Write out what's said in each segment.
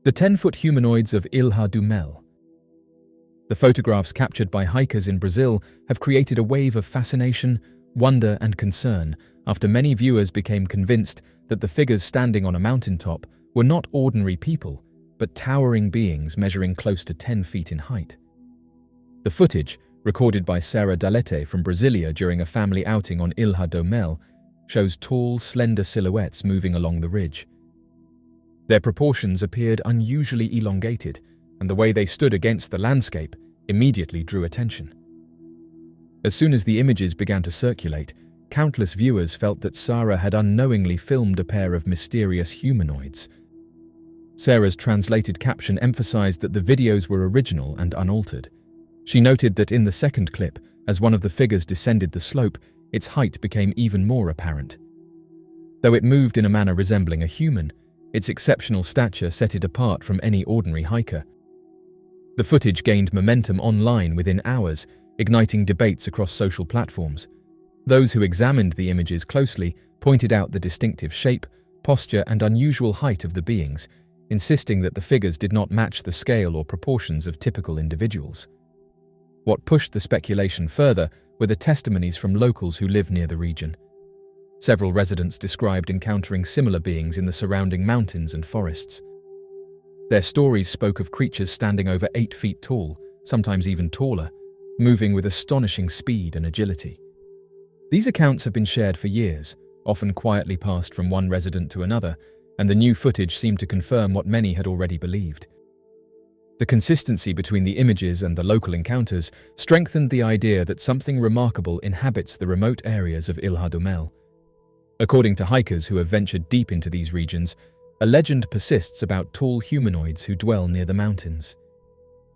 The 10-foot humanoids of Ilha do Mel. The photographs captured by hikers in Brazil have created a wave of fascination, wonder and concern after many viewers became convinced that the figures standing on a mountaintop were not ordinary people, but towering beings measuring close to 10 feet in height. The footage, recorded by Sara Dalete from Brasília during a family outing on Ilha do Mel, shows tall, slender silhouettes moving along the ridge. Their proportions appeared unusually elongated, and the way they stood against the landscape immediately drew attention. As soon as the images began to circulate, countless viewers felt that Sara had unknowingly filmed a pair of mysterious humanoids. Sara's translated caption emphasized that the videos were original and unaltered. She noted that in the second clip, as one of the figures descended the slope, its height became even more apparent. Though it moved in a manner resembling a human, its exceptional stature set it apart from any ordinary hiker. The footage gained momentum online within hours, igniting debates across social platforms. Those who examined the images closely pointed out the distinctive shape, posture, and unusual height of the beings, insisting that the figures did not match the scale or proportions of typical individuals. What pushed the speculation further were the testimonies from locals who live near the region. Several residents described encountering similar beings in the surrounding mountains and forests. Their stories spoke of creatures standing over 8 feet tall, sometimes even taller, moving with astonishing speed and agility. These accounts have been shared for years, often quietly passed from one resident to another, and the new footage seemed to confirm what many had already believed. The consistency between the images and the local encounters strengthened the idea that something remarkable inhabits the remote areas of Ilha do Mel. According to hikers who have ventured deep into these regions, a legend persists about tall humanoids who dwell near the mountains.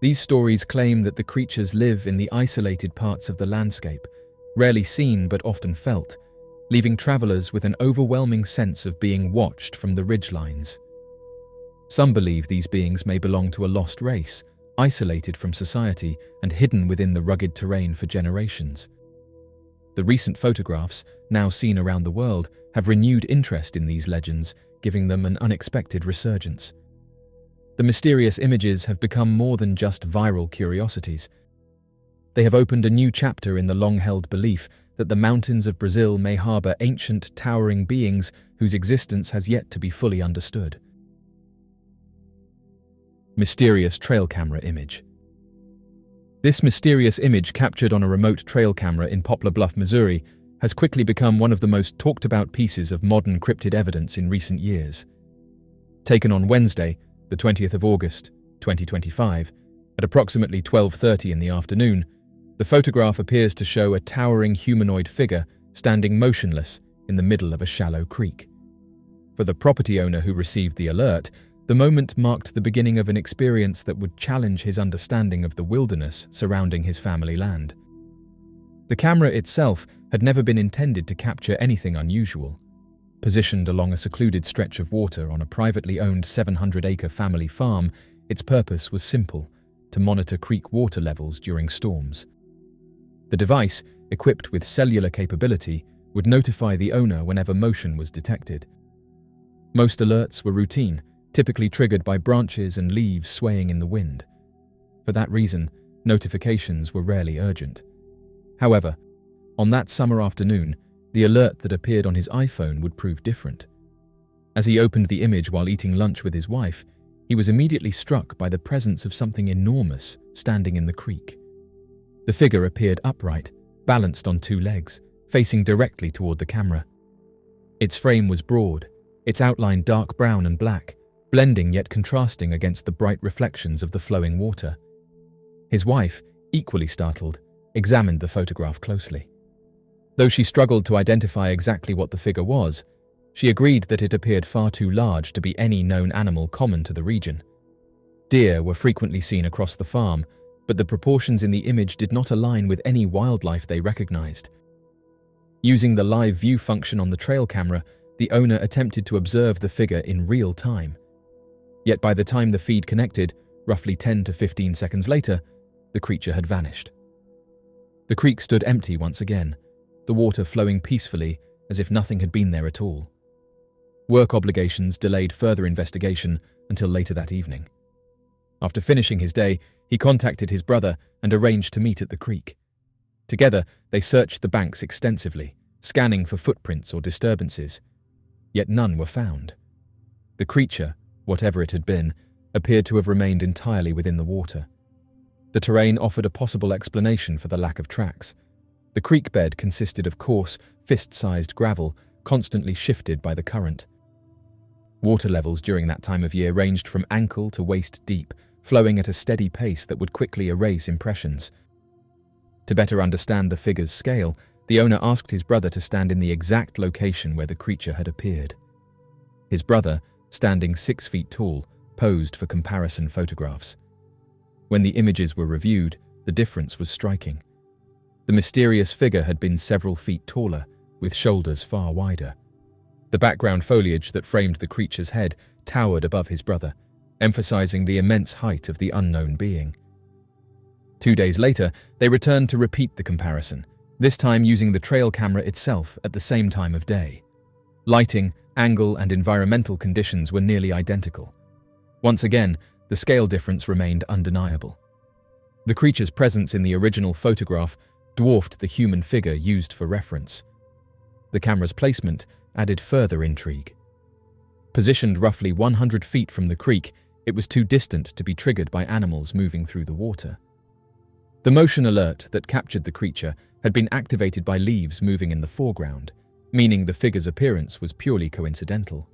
These stories claim that the creatures live in the isolated parts of the landscape, rarely seen but often felt, leaving travelers with an overwhelming sense of being watched from the ridgelines. Some believe these beings may belong to a lost race, isolated from society and hidden within the rugged terrain for generations. The recent photographs, now seen around the world, have renewed interest in these legends, giving them an unexpected resurgence. The mysterious images have become more than just viral curiosities. They have opened a new chapter in the long-held belief that the mountains of Brazil may harbor ancient, towering beings whose existence has yet to be fully understood. Mysterious trail camera image. This mysterious image, captured on a remote trail camera in Poplar Bluff, Missouri, has quickly become one of the most talked-about pieces of modern cryptid evidence in recent years. Taken on Wednesday, the 20th of August, 2025, at approximately 12:30 in the afternoon, the photograph appears to show a towering humanoid figure standing motionless in the middle of a shallow creek. For the property owner who received the alert, the moment marked the beginning of an experience that would challenge his understanding of the wilderness surrounding his family land. The camera itself had never been intended to capture anything unusual. Positioned along a secluded stretch of water on a privately owned 700-acre family farm, its purpose was simple: to monitor creek water levels during storms. The device, equipped with cellular capability, would notify the owner whenever motion was detected. Most alerts were routine, typically triggered by branches and leaves swaying in the wind. For that reason, notifications were rarely urgent. However, on that summer afternoon, the alert that appeared on his iPhone would prove different. As he opened the image while eating lunch with his wife, he was immediately struck by the presence of something enormous standing in the creek. The figure appeared upright, balanced on 2 legs, facing directly toward the camera. Its frame was broad, its outline dark brown and black, blending yet contrasting against the bright reflections of the flowing water. His wife, equally startled, examined the photograph closely. Though she struggled to identify exactly what the figure was, she agreed that it appeared far too large to be any known animal common to the region. Deer were frequently seen across the farm, but the proportions in the image did not align with any wildlife they recognized. Using the live view function on the trail camera, the owner attempted to observe the figure in real time. Yet by the time the feed connected, roughly 10 to 15 seconds later, the creature had vanished. The creek stood empty once again, the water flowing peacefully as if nothing had been there at all. Work obligations delayed further investigation until later that evening. After finishing his day, he contacted his brother and arranged to meet at the creek. Together, they searched the banks extensively, scanning for footprints or disturbances. Yet none were found. The creature, whatever it had been, appeared to have remained entirely within the water. The terrain offered a possible explanation for the lack of tracks. The creek bed consisted of coarse, fist-sized gravel, constantly shifted by the current. Water levels during that time of year ranged from ankle to waist deep, flowing at a steady pace that would quickly erase impressions. To better understand the figure's scale, the owner asked his brother to stand in the exact location where the creature had appeared. His brother, standing 6 feet tall, posed for comparison photographs. When the images were reviewed, the difference was striking. The mysterious figure had been several feet taller, with shoulders far wider. The background foliage that framed the creature's head towered above his brother, emphasizing the immense height of the unknown being. 2 days later, they returned to repeat the comparison, this time using the trail camera itself at the same time of day. Lighting, angle, and environmental conditions were nearly identical. Once again, the scale difference remained undeniable. The creature's presence in the original photograph dwarfed the human figure used for reference. The camera's placement added further intrigue. Positioned roughly 100 feet from the creek, it was too distant to be triggered by animals moving through the water. The motion alert that captured the creature had been activated by leaves moving in the foreground, meaning the figure's appearance was purely coincidental.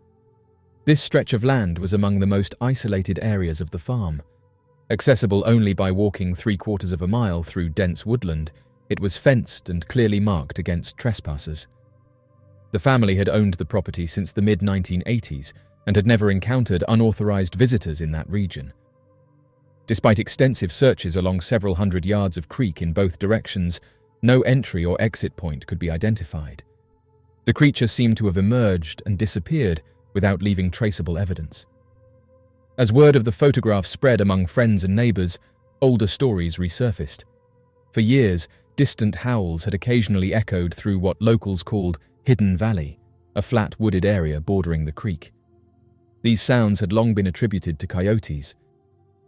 This stretch of land was among the most isolated areas of the farm. Accessible only by walking 3/4 of a mile through dense woodland, it was fenced and clearly marked against trespassers. The family had owned the property since the mid-1980s and had never encountered unauthorized visitors in that region. Despite extensive searches along several hundred yards of creek in both directions, no entry or exit point could be identified. The creature seemed to have emerged and disappeared without leaving traceable evidence. As word of the photograph spread among friends and neighbors, older stories resurfaced. For years, distant howls had occasionally echoed through what locals called Hidden Valley, a flat wooded area bordering the creek. These sounds had long been attributed to coyotes.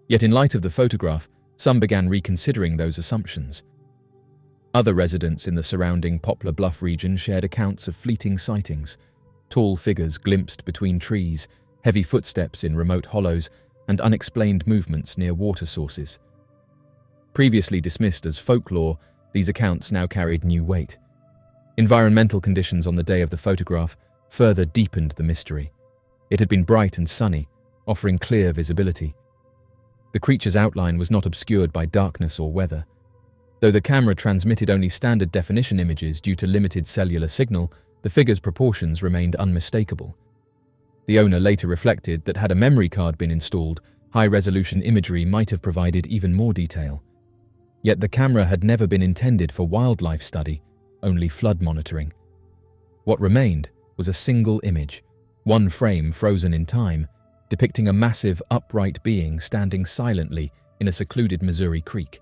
Yet in light of the photograph, some began reconsidering those assumptions. Other residents in the surrounding Poplar Bluff region shared accounts of fleeting sightings, tall figures glimpsed between trees, heavy footsteps in remote hollows, and unexplained movements near water sources. Previously dismissed as folklore, these accounts now carried new weight. Environmental conditions on the day of the photograph further deepened the mystery. It had been bright and sunny, offering clear visibility. The creature's outline was not obscured by darkness or weather. Though the camera transmitted only standard definition images due to limited cellular signal, the figure's proportions remained unmistakable. The owner later reflected that had a memory card been installed, high-resolution imagery might have provided even more detail. Yet the camera had never been intended for wildlife study, only flood monitoring. What remained was a single image, one frame frozen in time, depicting a massive, upright being standing silently in a secluded Missouri creek.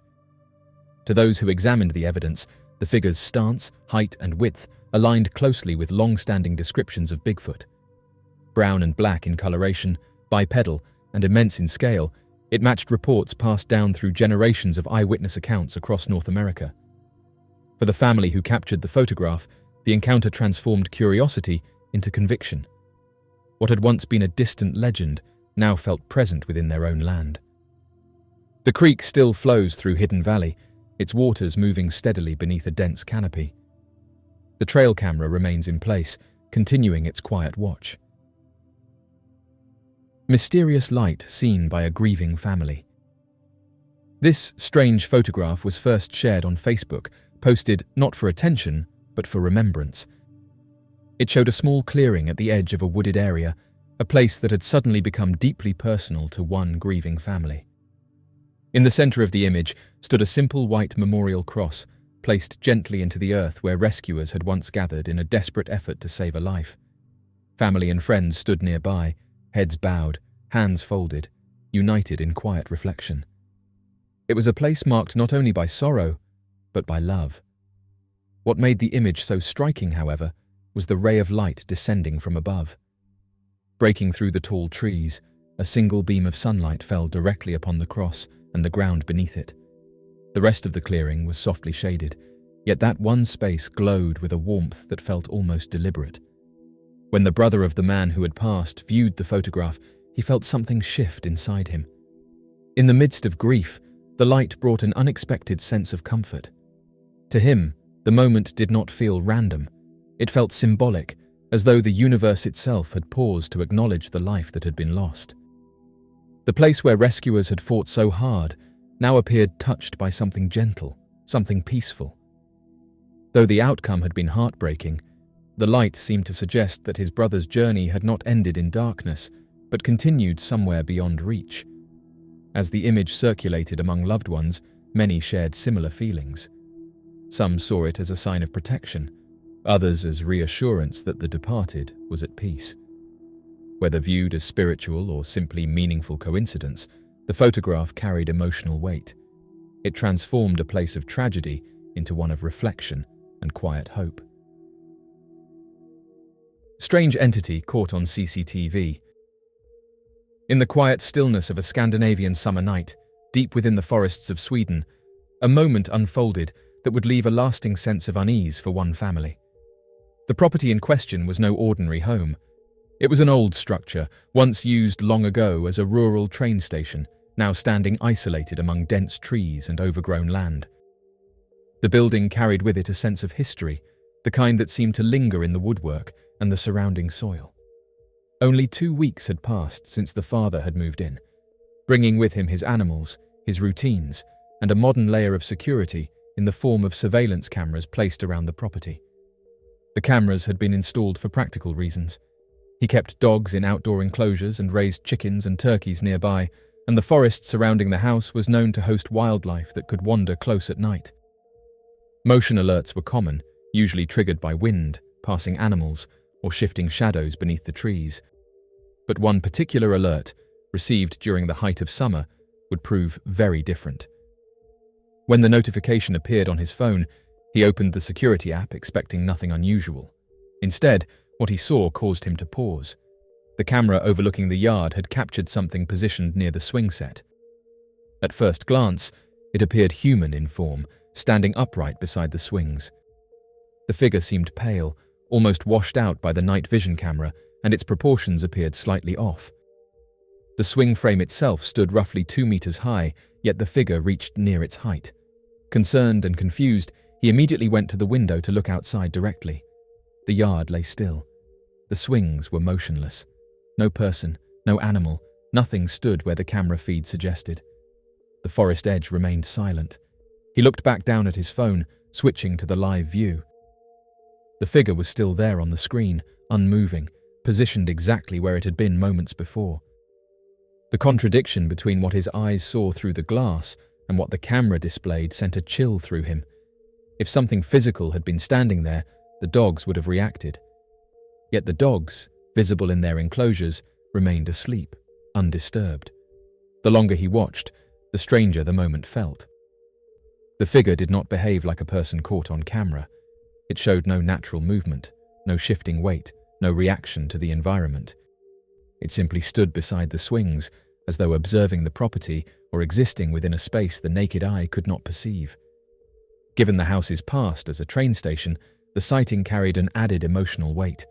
To those who examined the evidence, the figure's stance, height, and width aligned closely with long-standing descriptions of Bigfoot. Brown and black in coloration, bipedal, and immense in scale, it matched reports passed down through generations of eyewitness accounts across North America. For the family who captured the photograph, the encounter transformed curiosity into conviction. What had once been a distant legend now felt present within their own land. The creek still flows through Hidden Valley, its waters moving steadily beneath a dense canopy. The trail camera remains in place, continuing its quiet watch. Mysterious light seen by a grieving family. This strange photograph was first shared on Facebook, posted not for attention, but for remembrance. It showed a small clearing at the edge of a wooded area, a place that had suddenly become deeply personal to one grieving family. In the center of the image stood a simple white memorial cross, placed gently into the earth where rescuers had once gathered in a desperate effort to save a life. Family and friends stood nearby, heads bowed, hands folded, united in quiet reflection. It was a place marked not only by sorrow, but by love. What made the image so striking, however, was the ray of light descending from above. Breaking through the tall trees, a single beam of sunlight fell directly upon the cross and the ground beneath it. The rest of the clearing was softly shaded, yet that one space glowed with a warmth that felt almost deliberate. When the brother of the man who had passed viewed the photograph, he felt something shift inside him. In the midst of grief, the light brought an unexpected sense of comfort. To him, the moment did not feel random. It felt symbolic, as though the universe itself had paused to acknowledge the life that had been lost. The place where rescuers had fought so hard now appeared touched by something gentle, something peaceful. Though the outcome had been heartbreaking, the light seemed to suggest that his brother's journey had not ended in darkness, but continued somewhere beyond reach. As the image circulated among loved ones, many shared similar feelings. Some saw it as a sign of protection, others as reassurance that the departed was at peace. Whether viewed as spiritual or simply meaningful coincidence, the photograph carried emotional weight. It transformed a place of tragedy into one of reflection and quiet hope. Strange entity caught on CCTV. In the quiet stillness of a Scandinavian summer night, deep within the forests of Sweden, a moment unfolded that would leave a lasting sense of unease for one family. The property in question was no ordinary home. It was an old structure, once used long ago as a rural train station, now standing isolated among dense trees and overgrown land. The building carried with it a sense of history, the kind that seemed to linger in the woodwork and the surrounding soil. Only 2 weeks had passed since the father had moved in, bringing with him his animals, his routines, and a modern layer of security in the form of surveillance cameras placed around the property. The cameras had been installed for practical reasons. He kept dogs in outdoor enclosures and raised chickens and turkeys nearby, and the forest surrounding the house was known to host wildlife that could wander close at night. Motion alerts were common, usually triggered by wind, passing animals, or shifting shadows beneath the trees. But one particular alert, received during the height of summer, would prove very different. When the notification appeared on his phone, he opened the security app expecting nothing unusual. Instead, what he saw caused him to pause. The camera overlooking the yard had captured something positioned near the swing set. At first glance, it appeared human in form, standing upright beside the swings. The figure seemed pale, almost washed out by the night vision camera, and its proportions appeared slightly off. The swing frame itself stood roughly 2 meters high, yet the figure reached near its height. Concerned and confused, he immediately went to the window to look outside directly. The yard lay still. The swings were motionless. No person, no animal, nothing stood where the camera feed suggested. The forest edge remained silent. He looked back down at his phone, switching to the live view. The figure was still there on the screen, unmoving, positioned exactly where it had been moments before. The contradiction between what his eyes saw through the glass and what the camera displayed sent a chill through him. If something physical had been standing there, the dogs would have reacted. Yet the dogs, visible in their enclosures, remained asleep, undisturbed. The longer he watched, the stranger the moment felt. The figure did not behave like a person caught on camera. It showed no natural movement, no shifting weight, no reaction to the environment. It simply stood beside the swings, as though observing the property or existing within a space the naked eye could not perceive. Given the house's past as a train station, the sighting carried an added emotional weight.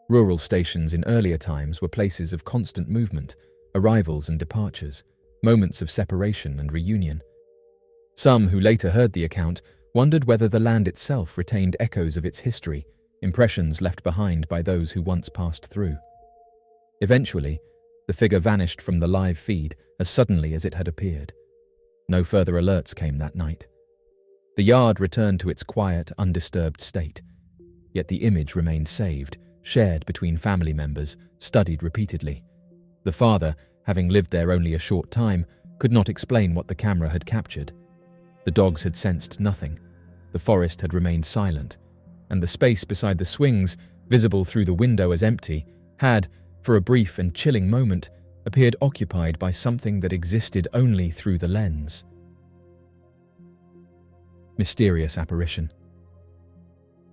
Rural stations in earlier times were places of constant movement, arrivals and departures, moments of separation and reunion. Some who later heard the account wondered whether the land itself retained echoes of its history, impressions left behind by those who once passed through. Eventually, the figure vanished from the live feed as suddenly as it had appeared. No further alerts came that night. The yard returned to its quiet, undisturbed state. Yet the image remained saved, shared between family members, studied repeatedly. The father, having lived there only a short time, could not explain what the camera had captured. The dogs had sensed nothing. The forest had remained silent, and the space beside the swings, visible through the window as empty, had, for a brief and chilling moment, appeared occupied by something that existed only through the lens. Mysterious apparition.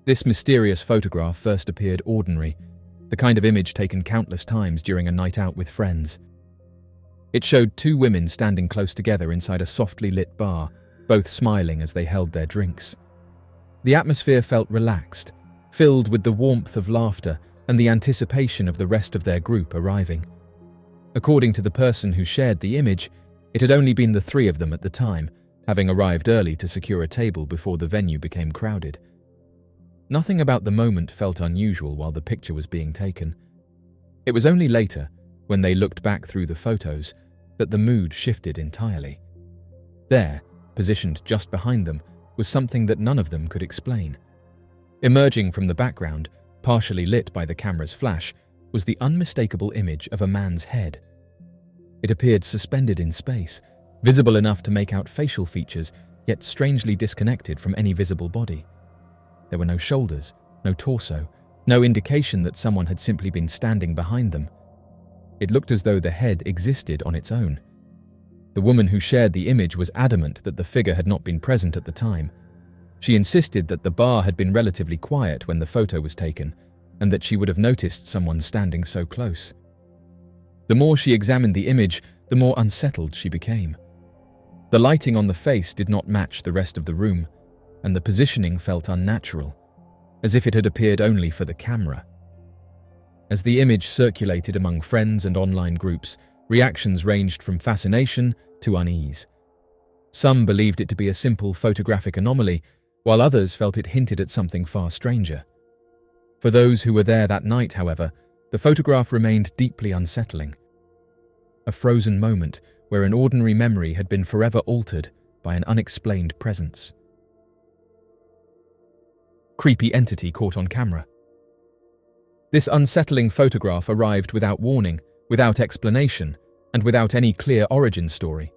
This mysterious photograph first appeared ordinary, the kind of image taken countless times during a night out with friends. It showed two women standing close together inside a softly lit bar, both smiling as they held their drinks. The atmosphere felt relaxed, filled with the warmth of laughter and the anticipation of the rest of their group arriving. According to the person who shared the image, it had only been the three of them at the time, having arrived early to secure a table before the venue became crowded. Nothing about the moment felt unusual while the picture was being taken. It was only later, when they looked back through the photos, that the mood shifted entirely. There, positioned just behind them, was something that none of them could explain. Emerging from the background, partially lit by the camera's flash, was the unmistakable image of a man's head. It appeared suspended in space, visible enough to make out facial features, yet strangely disconnected from any visible body. There were no shoulders, no torso, no indication that someone had simply been standing behind them. It looked as though the head existed on its own. The woman who shared the image was adamant that the figure had not been present at the time. She insisted that the bar had been relatively quiet when the photo was taken, and that she would have noticed someone standing so close. The more she examined the image, the more unsettled she became. The lighting on the face did not match the rest of the room, and the positioning felt unnatural, as if it had appeared only for the camera. As the image circulated among friends and online groups, reactions ranged from fascination to unease. Some believed it to be a simple photographic anomaly, while others felt it hinted at something far stranger. For those who were there that night, however, the photograph remained deeply unsettling. A frozen moment where an ordinary memory had been forever altered by an unexplained presence. Creepy entity caught on camera. This unsettling photograph arrived without warning, without explanation, and without any clear origin story.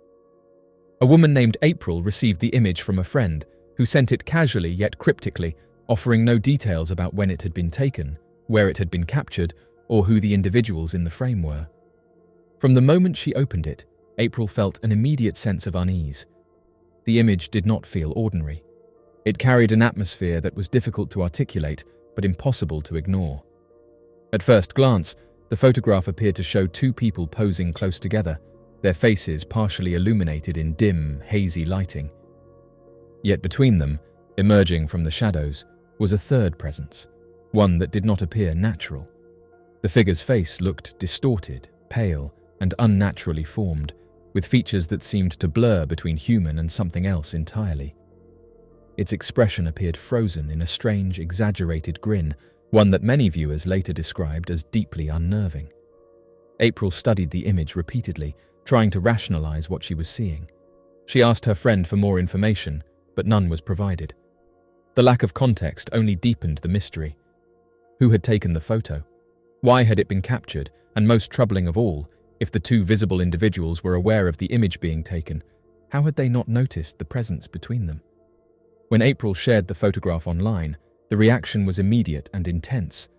A woman named April received the image from a friend, who sent it casually yet cryptically, offering no details about when it had been taken, where it had been captured, or who the individuals in the frame were. From the moment she opened it, April felt an immediate sense of unease. The image did not feel ordinary. It carried an atmosphere that was difficult to articulate, but impossible to ignore. At first glance, the photograph appeared to show two people posing close together, their faces partially illuminated in dim, hazy lighting. Yet between them, emerging from the shadows, was a third presence, one that did not appear natural. The figure's face looked distorted, pale, and unnaturally formed, with features that seemed to blur between human and something else entirely. Its expression appeared frozen in a strange, exaggerated grin, one that many viewers later described as deeply unnerving. April studied the image repeatedly, trying to rationalize what she was seeing. She asked her friend for more information, but none was provided. The lack of context only deepened the mystery. Who had taken the photo? Why had it been captured? And most troubling of all, if the two visible individuals were aware of the image being taken, how had they not noticed the presence between them? When April shared the photograph online, the reaction was immediate and intense.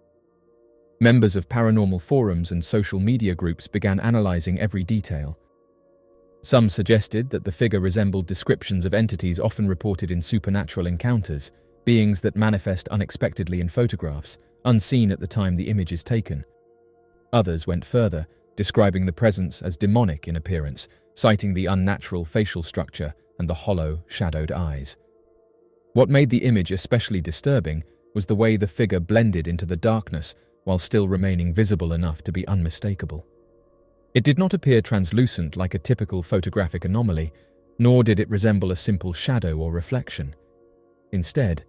Members of paranormal forums and social media groups began analyzing every detail. Some suggested that the figure resembled descriptions of entities often reported in supernatural encounters, beings that manifest unexpectedly in photographs, unseen at the time the image is taken. Others went further, describing the presence as demonic in appearance, citing the unnatural facial structure and the hollow, shadowed eyes. What made the image especially disturbing was the way the figure blended into the darkness while still remaining visible enough to be unmistakable. It did not appear translucent like a typical photographic anomaly, nor did it resemble a simple shadow or reflection. Instead,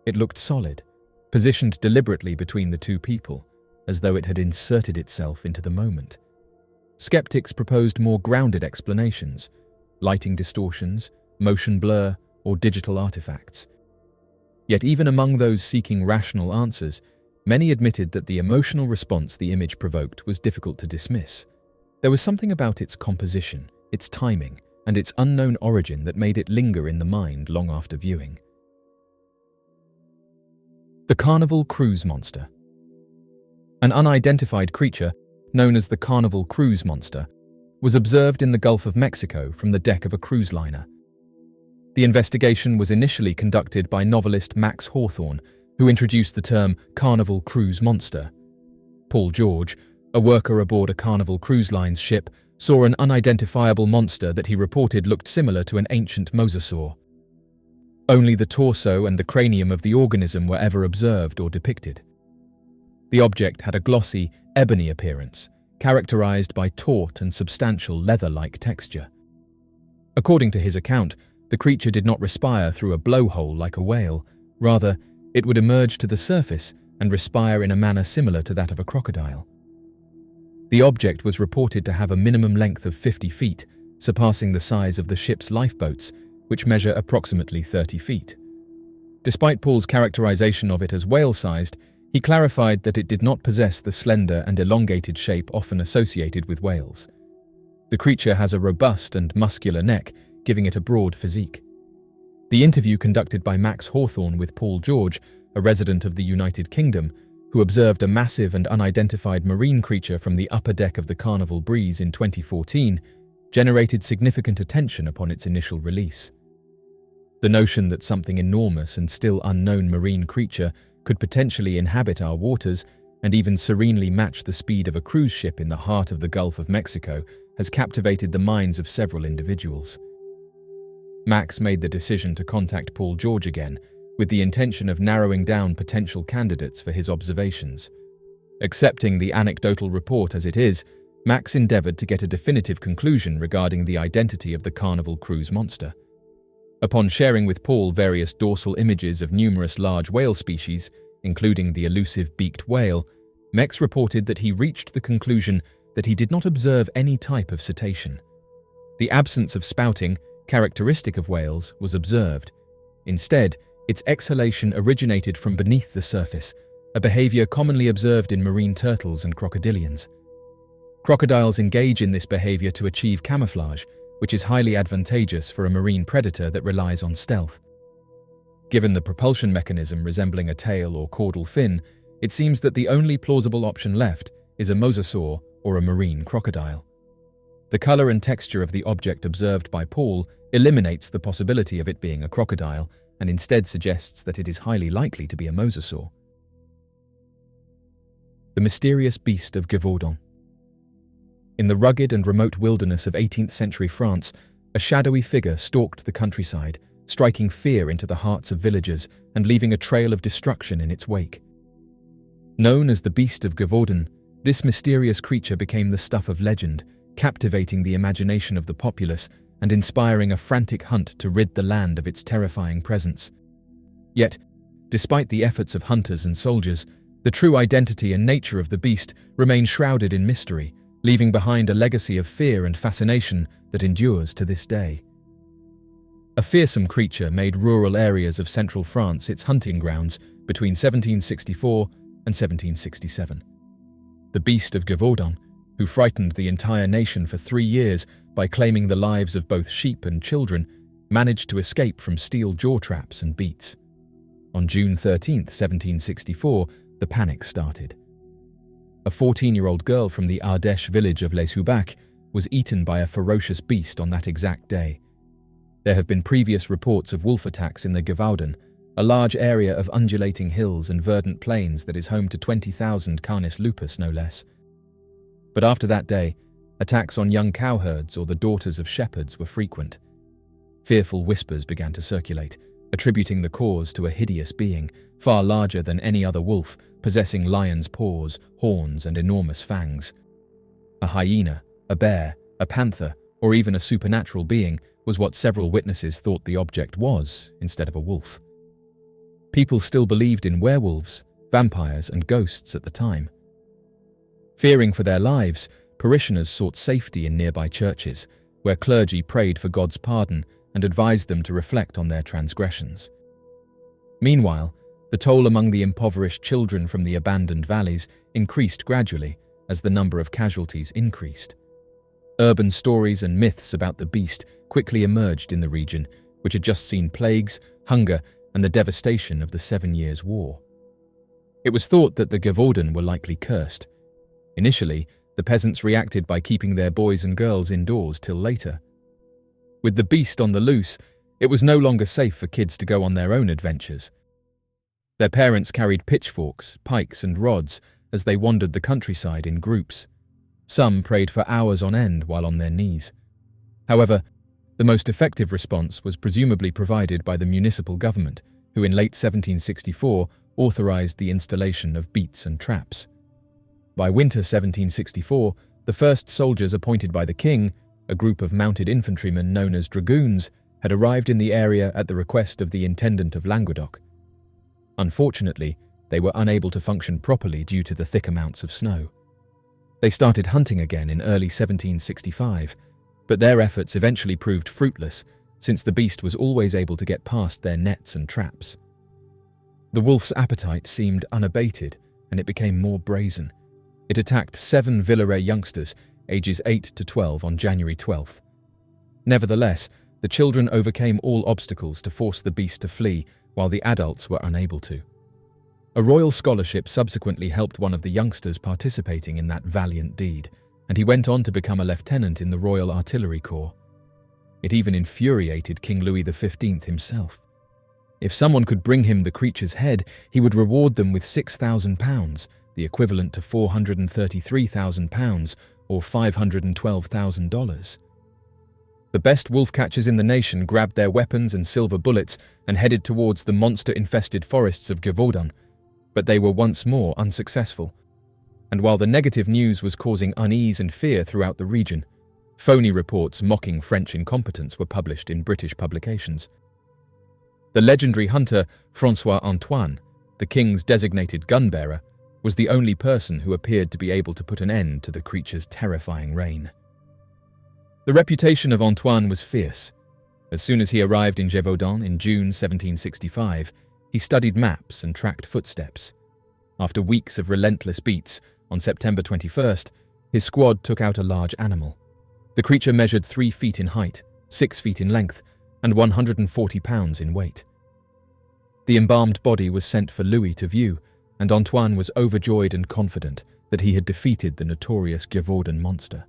it looked solid, positioned deliberately between the two people, as though it had inserted itself into the moment. Skeptics proposed more grounded explanations: lighting distortions, motion blur, or digital artifacts. Yet even among those seeking rational answers, many admitted that the emotional response the image provoked was difficult to dismiss. There was something about its composition, its timing, and its unknown origin that made it linger in the mind long after viewing. The Carnival Cruise Monster. An unidentified creature, known as the Carnival Cruise Monster, was observed in the Gulf of Mexico from the deck of a cruise liner. The investigation was initially conducted by novelist Max Hawthorne, who introduced the term Carnival Cruise Monster. Paul George, a worker aboard a Carnival Cruise Line's ship, saw an unidentifiable monster that he reported looked similar to an ancient mosasaur. Only the torso and the cranium of the organism were ever observed or depicted. The object had a glossy, ebony appearance, characterized by taut and substantial leather-like texture. According to his account, the creature did not respire through a blowhole like a whale. Rather, it would emerge to the surface and respire in a manner similar to that of a crocodile. The object was reported to have a minimum length of 50 feet, surpassing the size of the ship's lifeboats, which measure approximately 30 feet. Despite Paul's characterization of it as whale-sized, he clarified that it did not possess the slender and elongated shape often associated with whales. The creature has a robust and muscular neck, giving it a broad physique. The interview conducted by Max Hawthorne with Paul George, a resident of the United Kingdom, who observed a massive and unidentified marine creature from the upper deck of the Carnival Breeze in 2014, generated significant attention upon its initial release. The notion that something enormous and still unknown marine creature could potentially inhabit our waters and even serenely match the speed of a cruise ship in the heart of the Gulf of Mexico has captivated the minds of several individuals. Max made the decision to contact Paul George again, with the intention of narrowing down potential candidates for his observations. Accepting the anecdotal report as it is, Max endeavored to get a definitive conclusion regarding the identity of the Carnival Cruise monster. Upon sharing with Paul various dorsal images of numerous large whale species, including the elusive beaked whale, Max reported that he reached the conclusion that he did not observe any type of cetacean. The absence of spouting, characteristic of whales, was observed. Instead, its exhalation originated from beneath the surface, a behavior commonly observed in marine turtles and crocodilians. Crocodiles engage in this behavior to achieve camouflage, which is highly advantageous for a marine predator that relies on stealth. Given the propulsion mechanism resembling a tail or caudal fin, it seems that the only plausible option left is a mosasaur or a marine crocodile. The color and texture of the object observed by Paul eliminates the possibility of it being a crocodile and instead suggests that it is highly likely to be a mosasaur. The mysterious Beast of Gevaudan. In the rugged and remote wilderness of 18th century France, a shadowy figure stalked the countryside, striking fear into the hearts of villagers and leaving a trail of destruction in its wake. Known as the Beast of Gevaudan, this mysterious creature became the stuff of legend, captivating the imagination of the populace and inspiring a frantic hunt to rid the land of its terrifying presence. Yet, despite the efforts of hunters and soldiers, the true identity and nature of the beast remain shrouded in mystery, leaving behind a legacy of fear and fascination that endures to this day. A fearsome creature made rural areas of central France its hunting grounds between 1764 and 1767. The Beast of Gevaudan, who frightened the entire nation for 3 years by claiming the lives of both sheep and children, managed to escape from steel jaw traps and beats. On June 13, 1764, the panic started. A 14-year-old girl from the Ardèche village of Les Hubacs was eaten by a ferocious beast on that exact day. There have been previous reports of wolf attacks in the Gevaudan, a large area of undulating hills and verdant plains that is home to 20,000 Canis lupus, no less. But after that day, attacks on young cowherds or the daughters of shepherds were frequent. Fearful whispers began to circulate, attributing the cause to a hideous being, far larger than any other wolf, possessing lion's paws, horns, and enormous fangs. A hyena, a bear, a panther, or even a supernatural being was what several witnesses thought the object was, instead of a wolf. People still believed in werewolves, vampires, and ghosts at the time. Fearing for their lives, parishioners sought safety in nearby churches, where clergy prayed for God's pardon and advised them to reflect on their transgressions. Meanwhile, the toll among the impoverished children from the abandoned valleys increased gradually as the number of casualties increased. Urban stories and myths about the beast quickly emerged in the region, which had just seen plagues, hunger, and the devastation of the 7 Years' War. It was thought that the Gevaudan were likely cursed. Initially, the peasants reacted by keeping their boys and girls indoors till later. With the beast on the loose, it was no longer safe for kids to go on their own adventures. Their parents carried pitchforks, pikes, and rods as they wandered the countryside in groups. Some prayed for hours on end while on their knees. However, the most effective response was presumably provided by the municipal government, who in late 1764 authorized the installation of beats and traps. By winter 1764, the first soldiers appointed by the king, a group of mounted infantrymen known as dragoons, had arrived in the area at the request of the intendant of Languedoc. Unfortunately, they were unable to function properly due to the thick amounts of snow. They started hunting again in early 1765, but their efforts eventually proved fruitless since the beast was always able to get past their nets and traps. The wolf's appetite seemed unabated, and it became more brazen. It attacked 7 Villeray youngsters, ages 8 to 12, on January 12th. Nevertheless, the children overcame all obstacles to force the beast to flee, while the adults were unable to. A royal scholarship subsequently helped one of the youngsters participating in that valiant deed, and he went on to become a lieutenant in the Royal Artillery Corps. It even infuriated King Louis XV himself. If someone could bring him the creature's head, he would reward them with £6,000, the equivalent to £433,000 or $512,000. The best wolf catchers in the nation grabbed their weapons and silver bullets and headed towards the monster-infested forests of Gevaudan, but they were once more unsuccessful. And while the negative news was causing unease and fear throughout the region, phony reports mocking French incompetence were published in British publications. The legendary hunter François Antoine, the king's designated gun-bearer, was the only person who appeared to be able to put an end to the creature's terrifying reign. The reputation of Antoine was fierce. As soon as he arrived in Gevaudan in June 1765, he studied maps and tracked footsteps. After weeks of relentless beats, on September 21st, his squad took out a large animal. The creature measured 3 feet in height, 6 feet in length, and 140 pounds in weight. The embalmed body was sent for Louis to view, and Antoine was overjoyed and confident that he had defeated the notorious Gevaudan monster.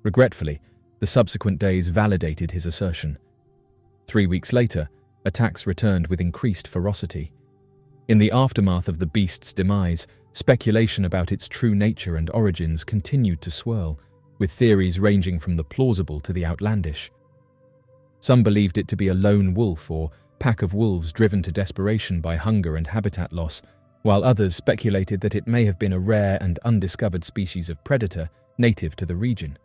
Regretfully, the subsequent days validated his assertion. 3 weeks later, attacks returned with increased ferocity. In the aftermath of the beast's demise, speculation about its true nature and origins continued to swirl, with theories ranging from the plausible to the outlandish. Some believed it to be a lone wolf or pack of wolves driven to desperation by hunger and habitat loss, while others speculated that it may have been a rare and undiscovered species of predator native to the region.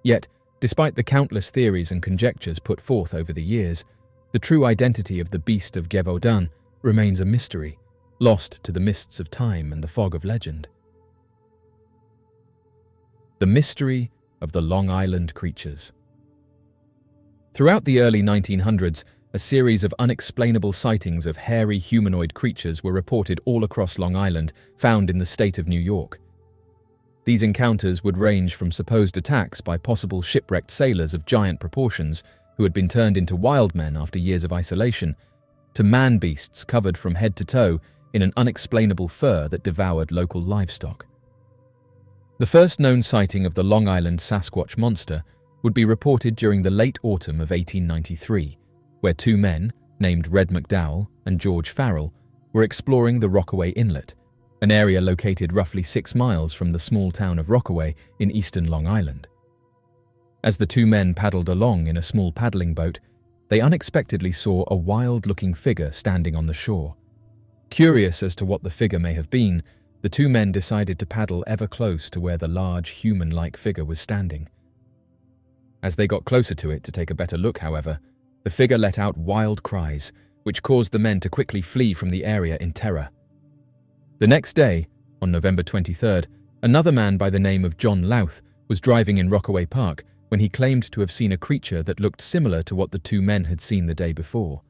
Yet, despite the countless theories and conjectures put forth over the years, the true identity of the Beast of Gevaudan remains a mystery, lost to the mists of time and the fog of legend. The mystery of the Long Island creatures. Throughout the early 1900s, a series of unexplainable sightings of hairy humanoid creatures were reported all across Long Island, found in the state of New York. These encounters would range from supposed attacks by possible shipwrecked sailors of giant proportions who had been turned into wild men after years of isolation, to man-beasts covered from head to toe in an unexplainable fur that devoured local livestock. The first known sighting of the Long Island Sasquatch monster would be reported during the late autumn of 1893, where 2 men, named Red McDowell and George Farrell, were exploring the Rockaway Inlet, an area located roughly 6 miles from the small town of Rockaway in eastern Long Island. As the 2 men paddled along in a small paddling boat, they unexpectedly saw a wild-looking figure standing on the shore. Curious as to what the figure may have been, the 2 men decided to paddle ever close to where the large, human-like figure was standing. As they got closer to it to take a better look, however, the figure let out wild cries, which caused the men to quickly flee from the area in terror. The next day, on November 23rd, another man by the name of John Louth was driving in Rockaway Park when he claimed to have seen a creature that looked similar to what the 2 men had seen the day before.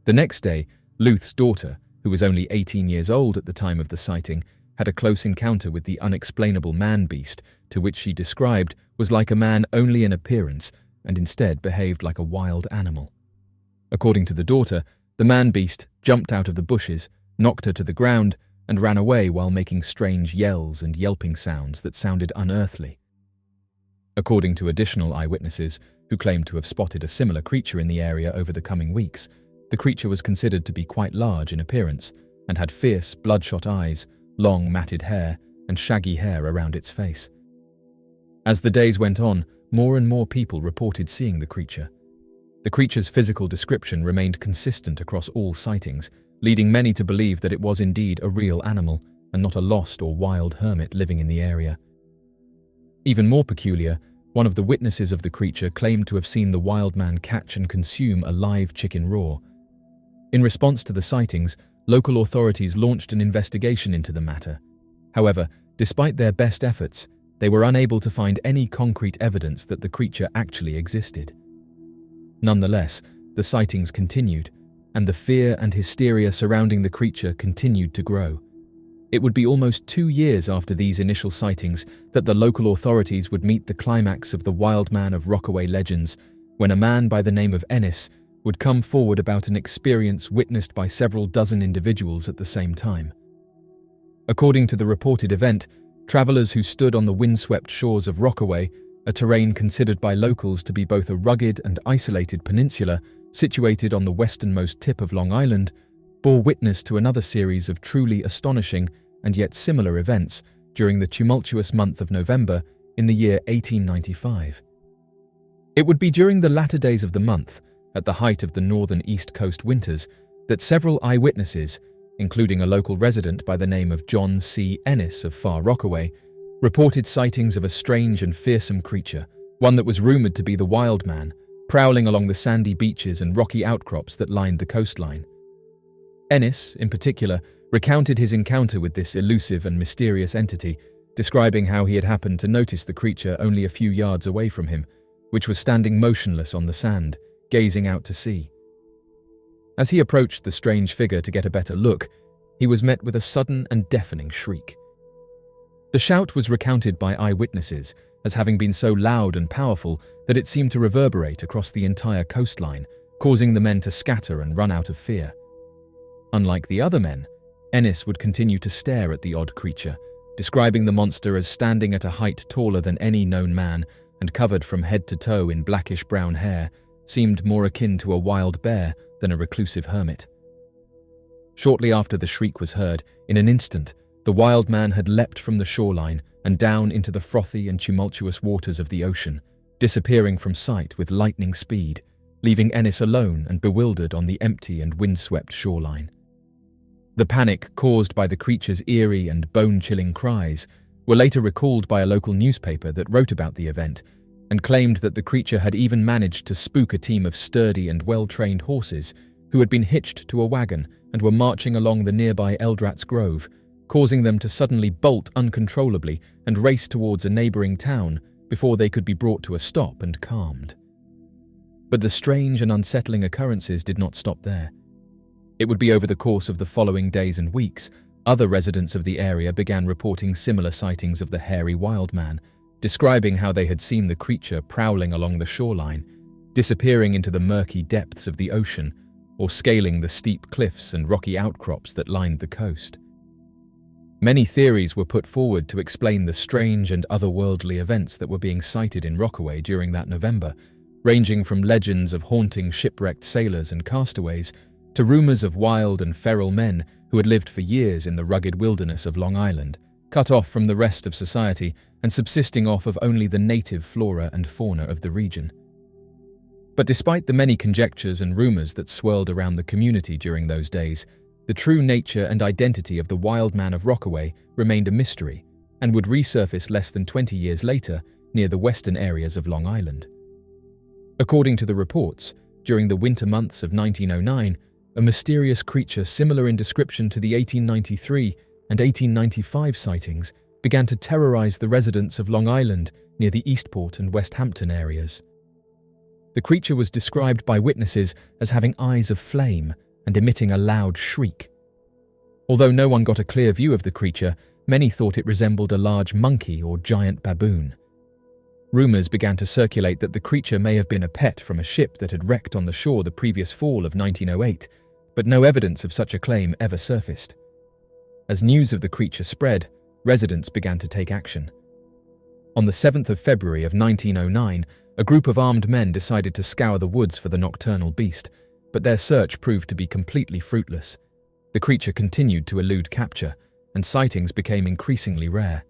The next day, Louth's daughter, who was only 18 years old at the time of the sighting, had a close encounter with the unexplainable man-beast, to which she described was like a man only in appearance and instead behaved like a wild animal. According to the daughter, the man-beast jumped out of the bushes, knocked her to the ground, and ran away while making strange yells and yelping sounds that sounded unearthly. According to additional eyewitnesses, who claimed to have spotted a similar creature in the area over the coming weeks, the creature was considered to be quite large in appearance and had fierce, bloodshot eyes, long matted hair and shaggy hair around its face. As the days went on, more and more people reported seeing the creature. The creature's physical description remained consistent across all sightings, leading many to believe that it was indeed a real animal and not a lost or wild hermit living in the area. Even more peculiar, one of the witnesses of the creature claimed to have seen the wild man catch and consume a live chicken raw. In response to the sightings, local authorities launched an investigation into the matter. However, despite their best efforts, they were unable to find any concrete evidence that the creature actually existed. Nonetheless, the sightings continued, and the fear and hysteria surrounding the creature continued to grow. It would be almost 2 years after these initial sightings that the local authorities would meet the climax of the Wild Man of Rockaway legends, when a man by the name of Ennis would come forward about an experience witnessed by several dozen individuals at the same time. According to the reported event, travelers who stood on the windswept shores of Rockaway, a terrain considered by locals to be both a rugged and isolated peninsula situated on the westernmost tip of Long Island, bore witness to another series of truly astonishing and yet similar events during the tumultuous month of November in the year 1895. It would be during the latter days of the month, at the height of the northern East Coast winters, that several eyewitnesses, including a local resident by the name of John C. Ennis of Far Rockaway, reported sightings of a strange and fearsome creature, one that was rumored to be the Wild Man, prowling along the sandy beaches and rocky outcrops that lined the coastline. Ennis, in particular, recounted his encounter with this elusive and mysterious entity, describing how he had happened to notice the creature only a few yards away from him, which was standing motionless on the sand, gazing out to sea. As he approached the strange figure to get a better look, he was met with a sudden and deafening shriek. The shout was recounted by eyewitnesses as having been so loud and powerful that it seemed to reverberate across the entire coastline, causing the men to scatter and run out of fear. Unlike the other men, Ennis would continue to stare at the odd creature, describing the monster as standing at a height taller than any known man and covered from head to toe in blackish-brown hair, seemed more akin to a wild bear than a reclusive hermit. Shortly after the shriek was heard, in an instant, the wild man had leapt from the shoreline and down into the frothy and tumultuous waters of the ocean, disappearing from sight with lightning speed, leaving Ennis alone and bewildered on the empty and windswept shoreline. The panic caused by the creature's eerie and bone-chilling cries were later recalled by a local newspaper that wrote about the event and claimed that the creature had even managed to spook a team of sturdy and well-trained horses who had been hitched to a wagon and were marching along the nearby Eldrat's Grove, causing them to suddenly bolt uncontrollably and race towards a neighbouring town before they could be brought to a stop and calmed. But the strange and unsettling occurrences did not stop there. It would be over the course of the following days and weeks, other residents of the area began reporting similar sightings of the hairy wild man, describing how they had seen the creature prowling along the shoreline, disappearing into the murky depths of the ocean, or scaling the steep cliffs and rocky outcrops that lined the coast. Many theories were put forward to explain the strange and otherworldly events that were being sighted in Rockaway during that November, ranging from legends of haunting shipwrecked sailors and castaways to rumours of wild and feral men who had lived for years in the rugged wilderness of Long Island, cut off from the rest of society and subsisting off of only the native flora and fauna of the region. But despite the many conjectures and rumours that swirled around the community during those days, the true nature and identity of the Wild Man of Rockaway remained a mystery and would resurface less than 20 years later near the western areas of Long Island. According to the reports, during the winter months of 1909, a mysterious creature similar in description to the 1893 and 1895 sightings began to terrorize the residents of Long Island near the Eastport and West Hampton areas. The creature was described by witnesses as having eyes of flame and emitting a loud shriek. Although no one got a clear view of the creature, many thought it resembled a large monkey or giant baboon. Rumours began to circulate that the creature may have been a pet from a ship that had wrecked on the shore the previous fall of 1908, but no evidence of such a claim ever surfaced. As news of the creature spread, residents began to take action. On the 7th of February of 1909, a group of armed men decided to scour the woods for the nocturnal beast, but their search proved to be completely fruitless. The creature continued to elude capture, and sightings became increasingly rare.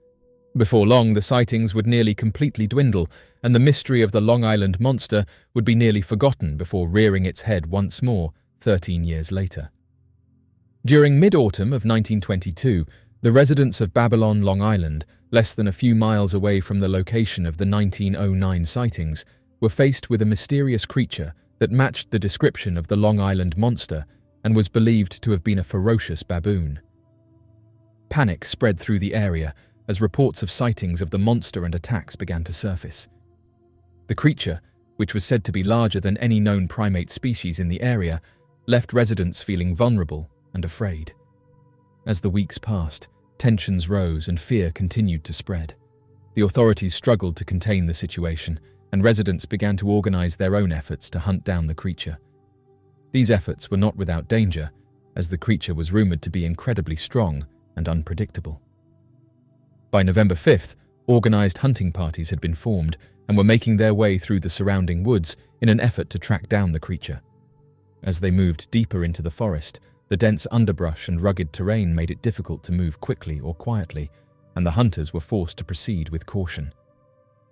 Before long, the sightings would nearly completely dwindle, and the mystery of the Long Island monster would be nearly forgotten before rearing its head once more 13 years later. During mid-autumn of 1922, the residents of Babylon, Long Island, less than a few miles away from the location of the 1909 sightings, were faced with a mysterious creature that matched the description of the Long Island monster and was believed to have been a ferocious baboon. Panic spread through the area as reports of sightings of the monster and attacks began to surface. The creature, which was said to be larger than any known primate species in the area, left residents feeling vulnerable and afraid. As the weeks passed, tensions rose and fear continued to spread. The authorities struggled to contain the situation, and residents began to organize their own efforts to hunt down the creature. These efforts were not without danger, as the creature was rumored to be incredibly strong and unpredictable. By November 5th, organized hunting parties had been formed and were making their way through the surrounding woods in an effort to track down the creature. As they moved deeper into the forest, the dense underbrush and rugged terrain made it difficult to move quickly or quietly, and the hunters were forced to proceed with caution.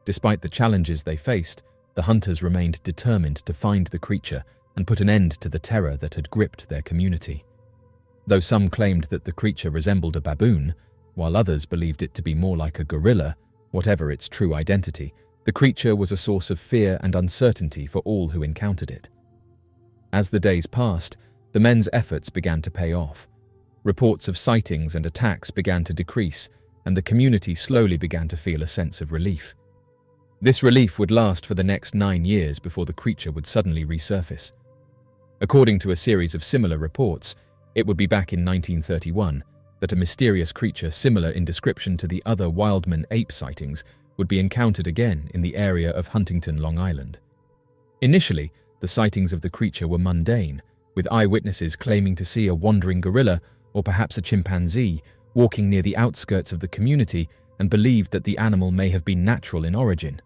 Despite the challenges they faced, the hunters remained determined to find the creature and put an end to the terror that had gripped their community. Though some claimed that the creature resembled a baboon, while others believed it to be more like a gorilla, whatever its true identity, the creature was a source of fear and uncertainty for all who encountered it. As the days passed, the men's efforts began to pay off. Reports of sightings and attacks began to decrease, and the community slowly began to feel a sense of relief. This relief would last for the next 9 years before the creature would suddenly resurface. According to a series of similar reports, it would be back in 1931 that a mysterious creature similar in description to the other Wildman ape sightings would be encountered again in the area of Huntington, Long Island. Initially, the sightings of the creature were mundane, with eyewitnesses claiming to see a wandering gorilla or perhaps a chimpanzee walking near the outskirts of the community and believed that the animal may have been natural in origin.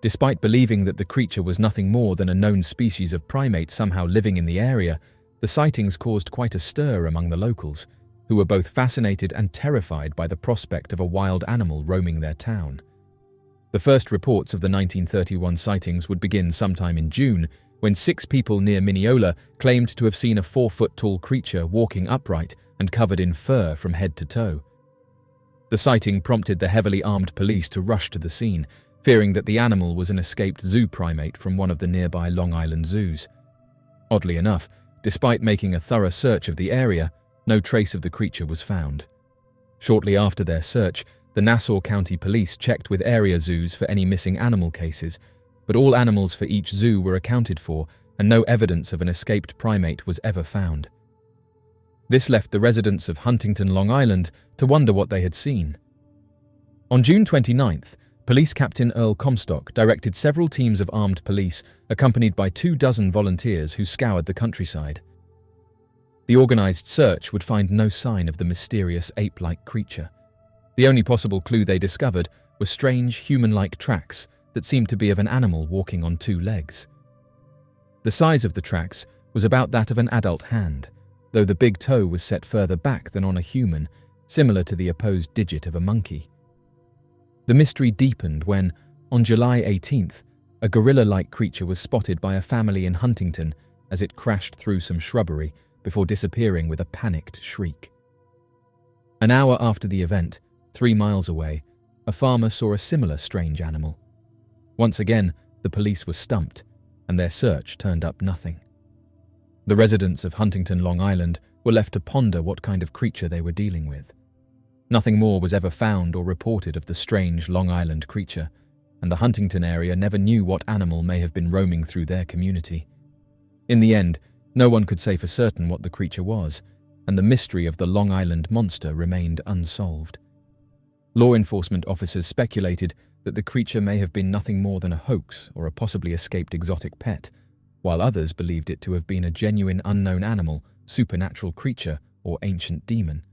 Despite believing that the creature was nothing more than a known species of primate somehow living in the area, the sightings caused quite a stir among the locals, who were both fascinated and terrified by the prospect of a wild animal roaming their town. The first reports of the 1931 sightings would begin sometime in June, when 6 people near Mineola claimed to have seen a 4-foot-tall creature walking upright and covered in fur from head to toe. The sighting prompted the heavily armed police to rush to the scene, fearing that the animal was an escaped zoo primate from one of the nearby Long Island zoos. Oddly enough, despite making a thorough search of the area, no trace of the creature was found. Shortly after their search, the Nassau County Police checked with area zoos for any missing animal cases, but all animals for each zoo were accounted for and no evidence of an escaped primate was ever found. This left the residents of Huntington, Long Island, to wonder what they had seen. On June 29th, Police Captain Earl Comstock directed several teams of armed police accompanied by 24 volunteers who scoured the countryside. The organized search would find no sign of the mysterious ape-like creature. The only possible clue they discovered were strange human-like tracks that seemed to be of an animal walking on 2 legs. The size of the tracks was about that of an adult hand, though the big toe was set further back than on a human, similar to the opposed digit of a monkey. The mystery deepened when, on July 18th, a gorilla-like creature was spotted by a family in Huntington as it crashed through some shrubbery before disappearing with a panicked shriek. An hour after the event, 3 miles away, a farmer saw a similar strange animal. Once again, the police were stumped, and their search turned up nothing. The residents of Huntington, Long Island, were left to ponder what kind of creature they were dealing with. Nothing more was ever found or reported of the strange Long Island creature, and the Huntington area never knew what animal may have been roaming through their community. In the end, no one could say for certain what the creature was, and the mystery of the Long Island monster remained unsolved. Law enforcement officers speculated that the creature may have been nothing more than a hoax or a possibly escaped exotic pet, while others believed it to have been a genuine unknown animal, supernatural creature, or ancient demon.